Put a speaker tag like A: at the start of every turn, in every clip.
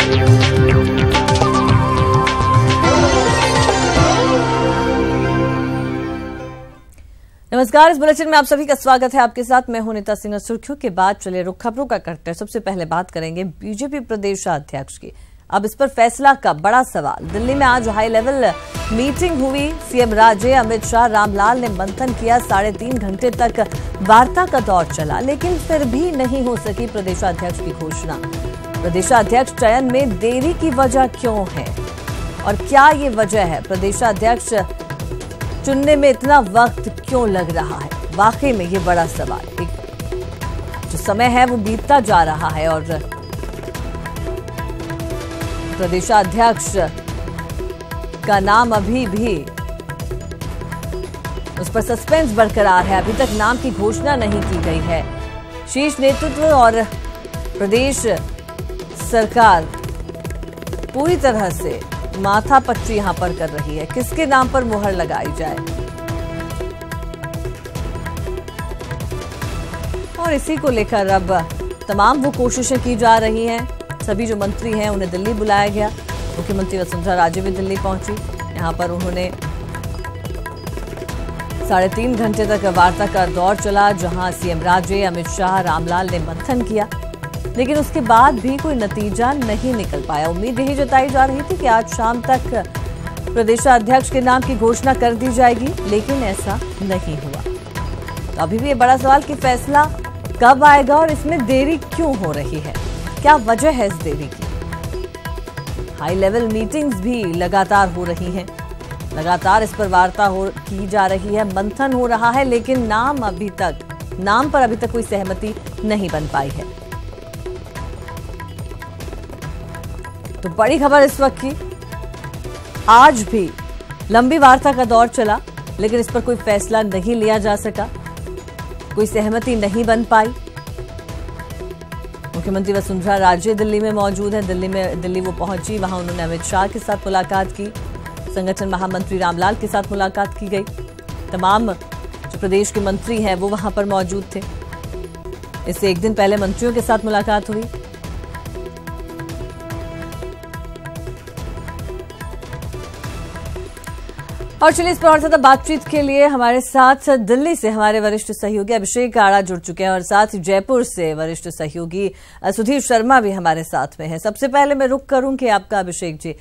A: नमस्कार, इस बुलेटिन में आप सभी का स्वागत है। आपके साथ मैं हूं नीता सिंह। सुर्खियों के बाद चले रुख खबरों का करते हैं। सबसे पहले बात करेंगे बीजेपी प्रदेशाध्यक्ष की। अब इस पर फैसला का बड़ा सवाल। दिल्ली में आज हाई लेवल मीटिंग हुई। सीएम राज्य अमित शाह, रामलाल ने मंथन किया। 3.5 घंटे तक वार्ता का दौर चला, लेकिन फिर भी नहीं हो सकी प्रदेशाध्यक्ष की घोषणा। प्रदेशाध्यक्ष चयन में देरी की वजह क्यों है और क्या ये वजह है? प्रदेशाध्यक्ष चुनने में इतना वक्त क्यों लग रहा है? वाकई में ये बड़ा सवाल। एक जो समय है वो बीतता जा रहा है और प्रदेशाध्यक्ष का नाम अभी भी उस पर सस्पेंस बरकरार है। अभी तक नाम की घोषणा नहीं की गई है। शीर्ष नेतृत्व और प्रदेश सरकार पूरी तरह से माथापच्ची यहां पर कर रही है। किसके नाम पर मुहर लगाई जाए? और इसी को लेकर अब तमाम वो कोशिशें की जा रही हैं। सभी जो मंत्री हैं उन्हें दिल्ली बुलाया गया। मुख्यमंत्री वसुंधरा राजे भी दिल्ली पहुंची। यहां पर उन्होंने 3.5 घंटे तक वार्ता का दौर चला, जहां सीएम राज्य अमित शाह, रामलाल ने मंथन किया, लेकिन उसके बाद भी कोई नतीजा नहीं निकल पाया। उम्मीद यही जताई जा रही थी कि आज शाम तक प्रदेशाध्यक्ष के नाम की घोषणा कर दी जाएगी, लेकिन ऐसा नहीं हुआ। तो अभी भी ये बड़ा सवाल कि फैसला कब आएगा और इसमें देरी क्यों हो रही है? क्या वजह है इस देरी की? हाई लेवल मीटिंग्स भी लगातार हो रही हैं, लगातार इस पर वार्ता की जा रही है, मंथन हो रहा है, लेकिन नाम पर अभी तक कोई सहमति नहीं बन पाई है। तो बड़ी खबर इस वक्त की, आज भी लंबी वार्ता का दौर चला, लेकिन इस पर कोई फैसला नहीं लिया जा सका, कोई सहमति नहीं बन पाई। मुख्यमंत्री वसुंधरा राजे दिल्ली में मौजूद है। दिल्ली वो पहुंची, वहां उन्होंने अमित शाह के साथ मुलाकात की। संगठन महामंत्री रामलाल के साथ मुलाकात की गई। तमाम जो प्रदेश के मंत्री हैं वो वहां पर मौजूद थे। इससे एक दिन पहले मंत्रियों के साथ मुलाकात हुई। और चलिए इस पर और ज्यादा बातचीत के लिए हमारे साथ दिल्ली से हमारे वरिष्ठ सहयोगी अभिषेक आड़ा जुड़ चुके हैं और साथ ही जयपुर से वरिष्ठ सहयोगी सुधीर शर्मा भी हमारे साथ में है। सबसे पहले मैं रुक करूंगी आपका अभिषेक जी,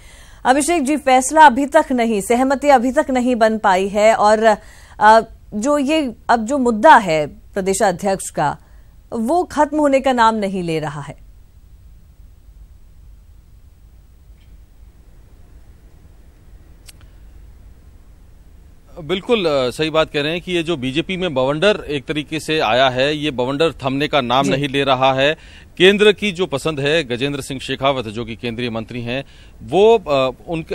A: फैसला अभी तक नहीं, सहमति अभी तक नहीं बन पाई है और जो मुद्दा है प्रदेशाध्यक्ष का वो खत्म होने का नाम नहीं ले रहा है।
B: बिल्कुल सही बात कह रहे हैं कि ये जो बीजेपी में बवंडर एक तरीके से आया है, ये बवंडर थमने का नाम नहीं ले रहा है। केंद्र की जो पसंद है, गजेंद्र सिंह शेखावत जो कि केंद्रीय मंत्री हैं, वो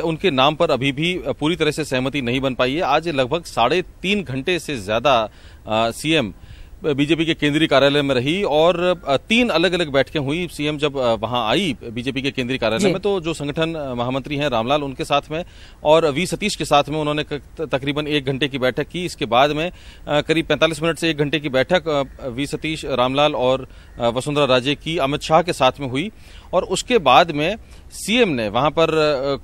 B: उनके नाम पर अभी भी पूरी तरह से सहमति नहीं बन पाई है। आज लगभग 3.5 घंटे से ज्यादा सीएम बीजेपी के केंद्रीय कार्यालय में रही और 3 अलग अलग बैठकें हुई। सीएम जब वहां आई बीजेपी के केंद्रीय कार्यालय में, तो जो संगठन महामंत्री हैं रामलाल, उनके साथ में और वी सतीश के साथ में उन्होंने तकरीबन 1 घंटे की बैठक की। इसके बाद में करीब 45 मिनट से 1 घंटे की बैठक वी सतीश, रामलाल और वसुंधरा राजे की अमित शाह के साथ में हुई। और उसके बाद में सीएम ने वहां पर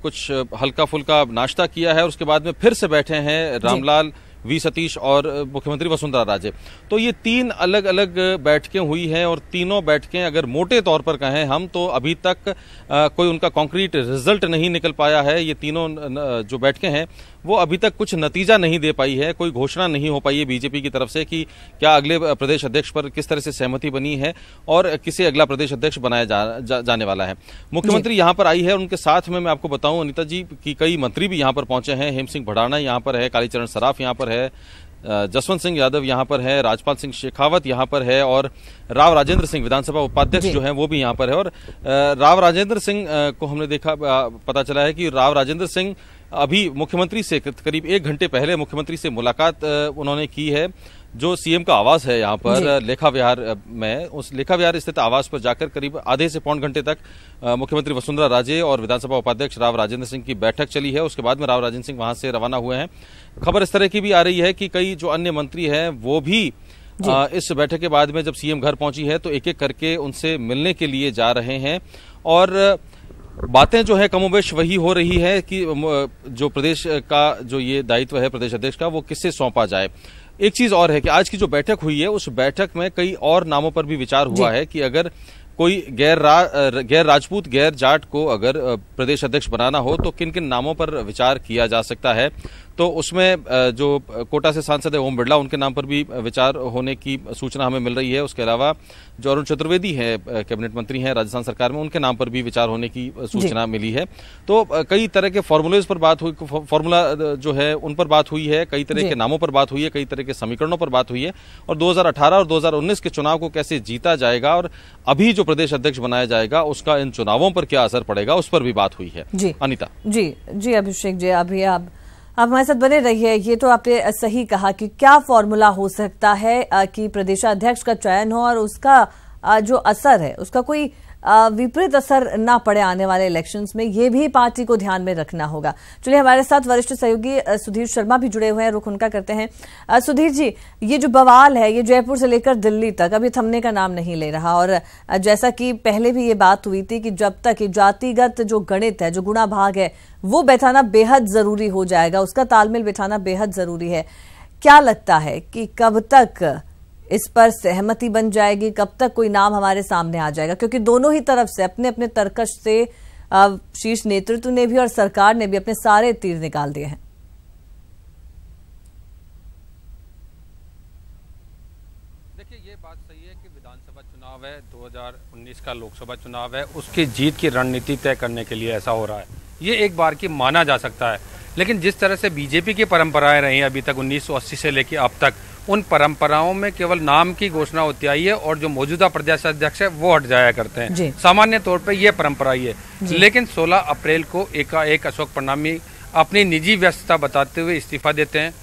B: कुछ हल्का फुल्का नाश्ता किया है। उसके बाद में फिर से बैठे हैं रामलाल, वी सतीश और मुख्यमंत्री वसुंधरा राजे। तो ये 3 अलग अलग बैठकें हुई हैं और तीनों बैठकें अगर मोटे तौर पर कहें हम, तो अभी तक कोई उनका कॉन्क्रीट रिजल्ट नहीं निकल पाया है। ये तीनों जो बैठकें हैं वो अभी तक कुछ नतीजा नहीं दे पाई है, कोई घोषणा नहीं हो पाई है बीजेपी की तरफ से कि क्या अगले प्रदेश अध्यक्ष पर किस तरह से सहमति बनी है और किसे अगला प्रदेश अध्यक्ष बनाया जाने वाला है। मुख्यमंत्री यहाँ पर आई है, उनके साथ में मैं आपको बताऊं अनिता जी कि कई मंत्री भी यहाँ पर पहुंचे हैं। हेम सिंह भड़ाना यहाँ पर है, कालीचरण सराफ यहाँ पर है, जसवंत सिंह यादव यहाँ पर है, राजपाल सिंह शेखावत यहाँ पर है और राव राजेंद्र सिंह विधानसभा उपाध्यक्ष जो हैं वो भी यहाँ पर है। और राव राजेंद्र सिंह को हमने देखा, पता चला है कि राव राजेंद्र सिंह अभी मुख्यमंत्री से करीब 1 घंटे पहले मुख्यमंत्री से मुलाकात उन्होंने की है। जो सीएम का आवास है यहाँ पर लेखा विहार में, उस लेखा विहार स्थित आवास पर जाकर करीब आधे से पौन घंटे तक मुख्यमंत्री वसुंधरा राजे और विधानसभा उपाध्यक्ष राव राजेंद्र सिंह की बैठक चली है। उसके बाद में राव राजेंद्र सिंह वहां से रवाना हुए हैं। खबर इस तरह की भी आ रही है कि कई जो अन्य मंत्री हैं वो भी इस बैठक के बाद में जब सीएम घर पहुंची है तो एक एक करके उनसे मिलने के लिए जा रहे हैं। और बातें जो है कमोबेश वही हो रही है कि जो प्रदेश का जो ये दायित्व है प्रदेश अध्यक्ष का वो किससे सौंपा जाए। एक चीज और है कि आज की जो बैठक हुई है उस बैठक में कई और नामों पर भी विचार हुआ है कि अगर कोई गैर राजपूत गैर जाट को अगर प्रदेश अध्यक्ष बनाना हो तो किन किन नामों पर विचार किया जा सकता है। तो उसमें जो कोटा से सांसद है ओम बिरला उनके नाम पर भी विचार होने की सूचना हमें मिल रही है। उसके अलावा जो अरुण चतुर्वेदी हैं कैबिनेट मंत्री हैं राजस्थान सरकार में उनके नाम पर भी विचार होने की सूचना मिली है। तो कई तरह के फॉर्मूलेज पर बात हुई, फॉर्मूला जो है उन पर बात हुई है, कई तरह के नामों पर बात हुई है, कई तरह के समीकरणों पर बात हुई है और 2018 और 2019 के चुनाव को कैसे जीता जाएगा और अभी जो प्रदेश अध्यक्ष बनाया जाएगा उसका इन चुनावों पर क्या असर पड़ेगा उस पर भी बात हुई है। अनिता
A: जी अभिषेक जी, अभी आप हमारे साथ बने रहिए। ये तो आपने सही कहा कि क्या फॉर्मूला हो सकता है कि प्रदेशाध्यक्ष का चयन हो और उसका जो असर है उसका कोई विपरीत असर ना पड़े आने वाले इलेक्शंस में, ये भी पार्टी को ध्यान में रखना होगा। चलिए हमारे साथ वरिष्ठ सहयोगी सुधीर शर्मा भी जुड़े हुए हैं, रुख उनका करते हैं। सुधीर जी, ये जो बवाल है ये जयपुर से लेकर दिल्ली तक अभी थमने का नाम नहीं ले रहा और जैसा कि पहले भी ये बात हुई थी कि जब तक जातिगत जो गणित है, जो गुणा भाग है, वो बैठाना बेहद जरूरी हो जाएगा, उसका तालमेल बैठाना बेहद जरूरी है। क्या लगता है कि कब तक इस पर सहमति बन जाएगी, कब तक कोई नाम हमारे सामने आ जाएगा? क्योंकि दोनों ही तरफ से अपने अपने तर्कश से शीर्ष नेतृत्व ने भी और सरकार ने भी अपने सारे तीर निकाल दिए हैं।
C: देखिए, ये बात सही है कि विधानसभा चुनाव है, 2019 का लोकसभा चुनाव है, उसकी जीत की रणनीति तय करने के लिए ऐसा हो रहा है। ये एक बार की माना जा सकता है, लेकिन जिस तरह से बीजेपी की परंपराएं रही अभी तक 1980 से लेकर अब तक, उन परंपराओं में केवल नाम की घोषणा होती आई है और जो मौजूदा प्रदेश अध्यक्ष है वो हट जाया करते हैं। सामान्य तौर पे ये परंपरा ही है। लेकिन 16 अप्रैल को एकाएक अशोक प्रणामी अपनी निजी व्यस्तता बताते हुए इस्तीफा देते हैं।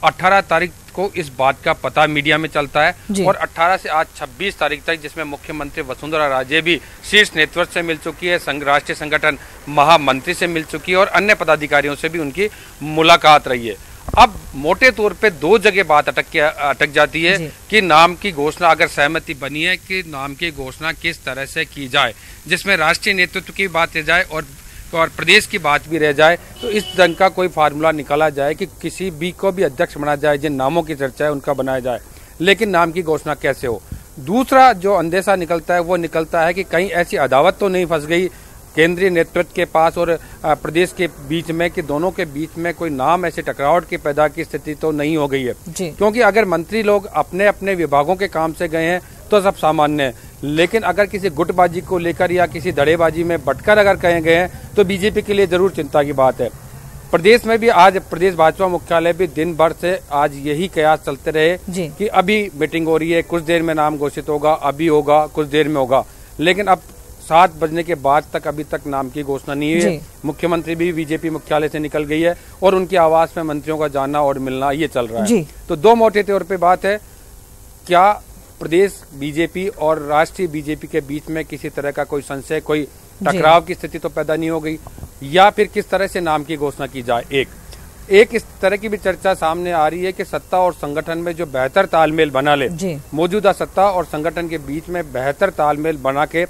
C: 18 तारीख को इस बात का पता मीडिया में चलता है और 18 से आज 26 तारीख तक, जिसमें मुख्यमंत्री वसुंधरा राजे भी शीर्ष नेतृत्व से मिल चुकी है, राष्ट्रीय संगठन महामंत्री से मिल चुकी है और अन्य पदाधिकारियों से भी उनकी मुलाकात रही है। अब मोटे तौर पे दो जगह बात अटक जाती है कि नाम की घोषणा, अगर सहमति बनी है कि नाम की घोषणा किस तरह से की जाए, जिसमें राष्ट्रीय नेतृत्व की बात रह जाए और प्रदेश की बात भी रह जाए, तो इस ढंग का कोई फार्मूला निकाला जाए कि किसी भी को भी अध्यक्ष बना जाए, जिन नामों की चर्चा है उनका बनाया जाए, लेकिन नाम की घोषणा कैसे हो। दूसरा जो अंदेशा निकलता है वो निकलता है कि कहीं ऐसी अदावत तो नहीं फंस गई केंद्रीय नेतृत्व के पास और प्रदेश के बीच में कि दोनों के बीच में कोई नाम ऐसे टकरावट की पैदा की स्थिति तो नहीं हो गई है। क्योंकि अगर मंत्री लोग अपने अपने विभागों के काम से गए हैं तो सब सामान्य है, लेकिन अगर किसी गुटबाजी को लेकर या किसी धड़ेबाजी में बटकर अगर कहे गए हैं तो बीजेपी के लिए जरूर चिंता की बात है। प्रदेश में भी आज प्रदेश भाजपा मुख्यालय भी दिन भर से आज यही कयास चलते रहे कि अभी मीटिंग हो रही है, कुछ देर में नाम घोषित होगा, अभी होगा, कुछ देर में होगा, लेकिन अब 7 बजने के बाद तक अभी तक नाम की घोषणा नहीं हुई है। मुख्यमंत्री भी बीजेपी मुख्यालय से निकल गई है और उनके आवास में मंत्रियों का जाना और मिलना ये चल रहा है। तो दो मोटे तौर पे बात है, क्या प्रदेश बीजेपी और राष्ट्रीय बीजेपी के बीच में किसी तरह का कोई संशय, कोई टकराव की स्थिति तो पैदा नहीं हो गई, या फिर किस तरह से नाम की घोषणा की जाए। एक इस तरह की भी चर्चा सामने आ रही है कि सत्ता और संगठन में जो बेहतर तालमेल बना ले, मौजूदा सत्ता और संगठन के बीच में बेहतर तालमेल बना के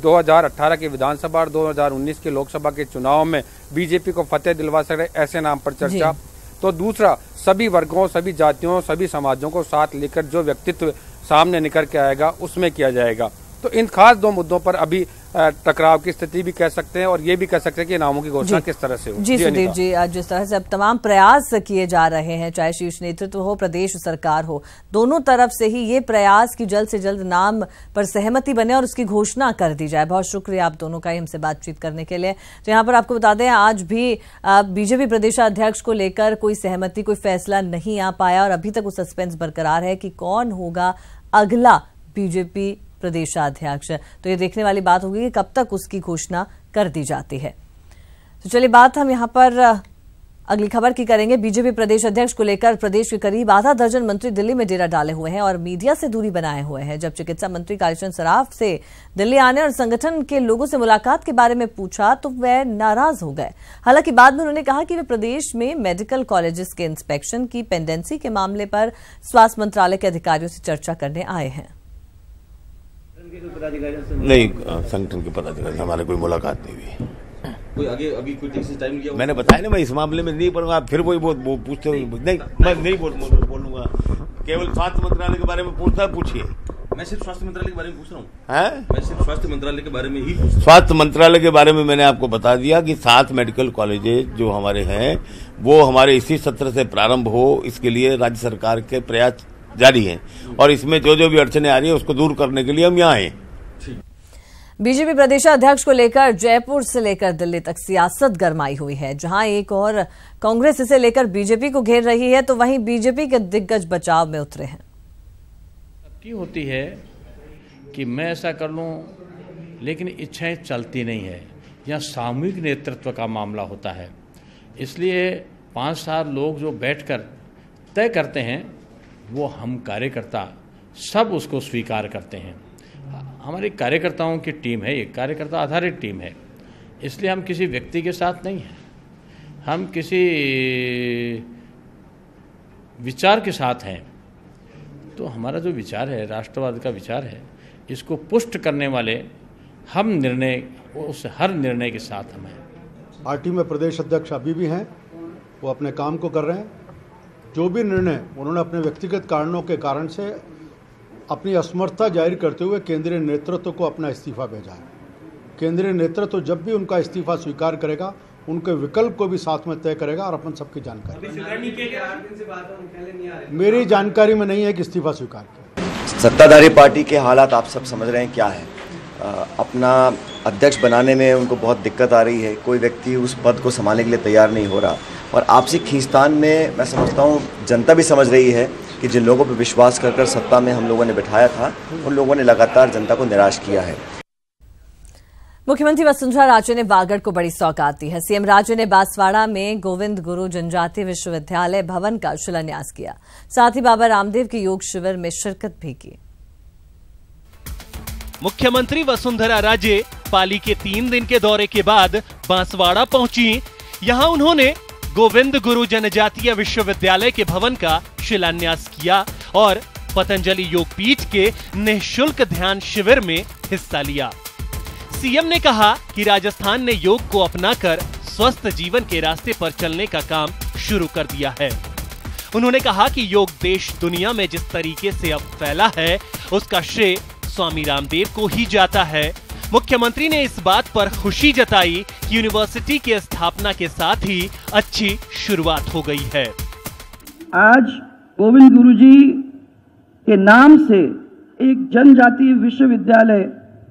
C: 2018 के विधानसभा और 2019 के लोकसभा के चुनाव में बीजेपी को फतेह दिलवा सके, ऐसे नाम पर चर्चा। तो दूसरा, सभी वर्गों, सभी जातियों, सभी समाजों को साथ लेकर जो व्यक्तित्व सामने निकल के आएगा उसमें किया जाएगा। तो इन खास 2 मुद्दों पर अभी टकराव की स्थिति भी कह सकते हैं और ये भी कह सकते हैं कि नामों की घोषणा किस तरह से हो।
A: जी सुधीर जी, आज जिस तरह से अब तमाम प्रयास किए जा रहे हैं, चाहे शीर्ष नेतृत्व हो, प्रदेश सरकार हो, दोनों तरफ से ही ये प्रयास कि जल्द से जल्द नाम पर सहमति बने और उसकी घोषणा कर दी जाए। बहुत शुक्रिया आप दोनों का ही हमसे बातचीत करने के लिए। तो यहाँ पर आपको बता दें, आज भी बीजेपी प्रदेशाध्यक्ष को लेकर कोई सहमति, कोई फैसला नहीं आ पाया और अभी तक वो सस्पेंस बरकरार है कि कौन होगा अगला बीजेपी प्रदेशाध्यक्ष। तो ये देखने वाली बात होगी कि कब तक उसकी घोषणा कर दी जाती है। तो चलिए बात हम यहाँ पर अगली खबर की करेंगे। बीजेपी प्रदेश अध्यक्ष को लेकर प्रदेश के करीब आधा दर्जन मंत्री दिल्ली में डेरा डाले हुए हैं और मीडिया से दूरी बनाए हुए हैं। जब चिकित्सा मंत्री कालीचरण सराफ से दिल्ली आने और संगठन के लोगों से मुलाकात के बारे में पूछा तो वह नाराज हो गए। हालांकि बाद में उन्होंने कहा कि वे प्रदेश में मेडिकल कॉलेजेस के इंस्पेक्शन की पेंडेंसी के मामले पर स्वास्थ्य मंत्रालय के अधिकारियों से चर्चा करने आए हैं।
D: नहीं, संगठन के पदाधिकारी से हमारे कोई मुलाकात नहीं हुई।
B: कोई आगे अभी कोई टेक्सी टाइम लिया?
D: मैंने बताया ना, मैं इस मामले में नहीं पढ़ूंगा। फिर वो पूछते हुए नहीं, मैं नहीं बोलूंगा। केवल स्वास्थ्य मंत्रालय के बारे में पूछता, पूछिए।
B: मैं सिर्फ स्वास्थ्य मंत्रालय के बारे में पूछ रहा हूँ।
D: हैं?
B: मैं सिर्फ स्वास्थ्य मंत्रालय के बारे में ही पूछ रहा हूँ।
D: स्वास्थ्य मंत्रालय के बारे में मैंने आपको बता दिया कि 7 मेडिकल कॉलेजेस जो हमारे हैं वो हमारे इसी सत्र से प्रारंभ हो, इसके लिए राज्य सरकार के प्रयास जारी हैं और इसमें जो भी अड़चने आ रही है उसको दूर करने के लिए हम यहाँ हैं।
A: बीजेपी प्रदेशाध्यक्ष को लेकर जयपुर से लेकर दिल्ली तक सियासत गरमाई हुई है। जहां एक और कांग्रेस इसे लेकर बीजेपी को घेर रही है, तो वहीं बीजेपी के दिग्गज बचाव में उतरे हैं।
E: सबकी होती है कि मैं ऐसा कर लूं, लेकिन इच्छाएं चलती नहीं है। यह सामूहिक नेतृत्व का मामला होता है। इसलिए 5-7 लोग जो बैठकर तय करते हैं, वो हम कार्यकर्ता सब उसको स्वीकार करते हैं। हमारी कार्यकर्ताओं की टीम है, एक कार्यकर्ता आधारित टीम है। इसलिए हम किसी व्यक्ति के साथ नहीं हैं, हम किसी विचार के साथ हैं। तो हमारा जो विचार है, राष्ट्रवाद का विचार है, इसको पुष्ट करने वाले हम निर्णय, उस हर निर्णय के साथ हम हैं।
F: पार्टी में प्रदेश अध्यक्ष अभी भी हैं, वो अपने काम को कर रहे हैं। जो भी निर्णय उन्होंने अपने व्यक्तिगत कारणों के कारण से अपनी असमर्थता जाहिर करते हुए केंद्रीय नेतृत्व को अपना इस्तीफा भेजा है। केंद्रीय नेतृत्व जब भी उनका इस्तीफा स्वीकार करेगा, उनके विकल्प को भी साथ में तय करेगा और अपन सबकी जानकारी। मेरी जानकारी में नहीं है कि इस्तीफा स्वीकार किया।
G: सत्ताधारी पार्टी के हालात आप सब समझ रहे हैं क्या है। अपना अध्यक्ष बनाने में उनको बहुत दिक्कत आ रही है। कोई व्यक्ति उस पद को संभालने के लिए तैयार नहीं हो रहा और आपसी खींचतान में मैं समझता हूँ जनता भी समझ रही है कि जिन लोगों पर विश्वास कर सत्ता में हम लोगों ने बिठाया था, उन लोगों ने लगातार जनता को निराश किया है।
A: मुख्यमंत्री वसुंधरा राजे ने बागड़ को बड़ी सौगात दी है। सीएम राजे ने बांसवाड़ा में गोविंद गुरु जनजातीय विश्वविद्यालय भवन का शिलान्यास किया। साथ ही बाबा रामदेव के योग शिविर में शिरकत भी की।
H: मुख्यमंत्री वसुंधरा राजे पाली के 3 दिन के दौरे के बाद बांसवाड़ा पहुंची। यहां उन्होंने गोविंद गुरु जनजातीय विश्वविद्यालय के भवन का शिलान्यास किया और पतंजलि योगपीठ के निःशुल्क ध्यान शिविर में हिस्सा लिया। सीएम ने कहा कि राजस्थान ने योग को अपनाकर स्वस्थ जीवन के रास्ते पर चलने का काम शुरू कर दिया है। उन्होंने कहा कि योग देश दुनिया में जिस तरीके से अब फैला है, उसका श्रेय स्वामी रामदेव को ही जाता है। मुख्यमंत्री ने इस बात पर खुशी जताई कि यूनिवर्सिटी की स्थापना के साथ ही अच्छी शुरुआत हो गई है।
I: आज गोविंद गुरुजी के नाम से एक जनजातीय विश्वविद्यालय,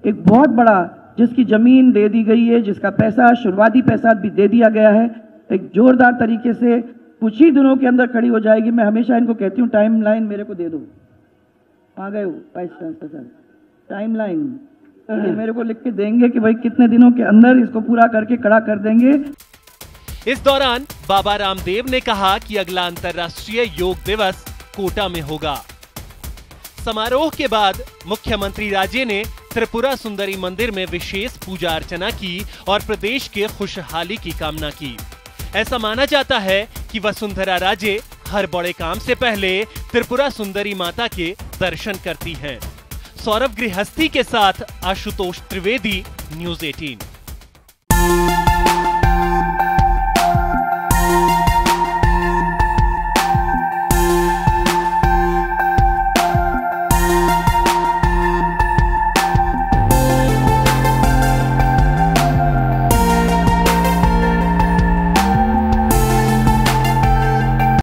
I: एक बहुत बड़ा, जिसकी जमीन दे दी गई है, जिसका पैसा, शुरुआती पैसा भी दे दिया गया है, एक जोरदार तरीके से कुछ ही दिनों के अंदर खड़ी हो जाएगी। मैं हमेशा इनको कहती हूँ, टाइम लाइन मेरे को दे दो। आ गए हो वाइस चांसलर, टाइम लाइन मेरे को लिख के देंगे कि भाई कितने दिनों के अंदर इसको पूरा करके खड़ा कर देंगे।
H: इस दौरान बाबा रामदेव ने कहा कि अगला अंतर्राष्ट्रीय योग दिवस कोटा में होगा। समारोह के बाद मुख्यमंत्री राजे ने त्रिपुरा सुंदरी मंदिर में विशेष पूजा अर्चना की और प्रदेश के खुशहाली की कामना की। ऐसा माना जाता है कि वसुंधरा राजे हर बड़े काम से पहले त्रिपुरा सुंदरी माता के दर्शन करती हैं। सौरभ गृहस्थी के साथ आशुतोष त्रिवेदी, न्यूज़ 18।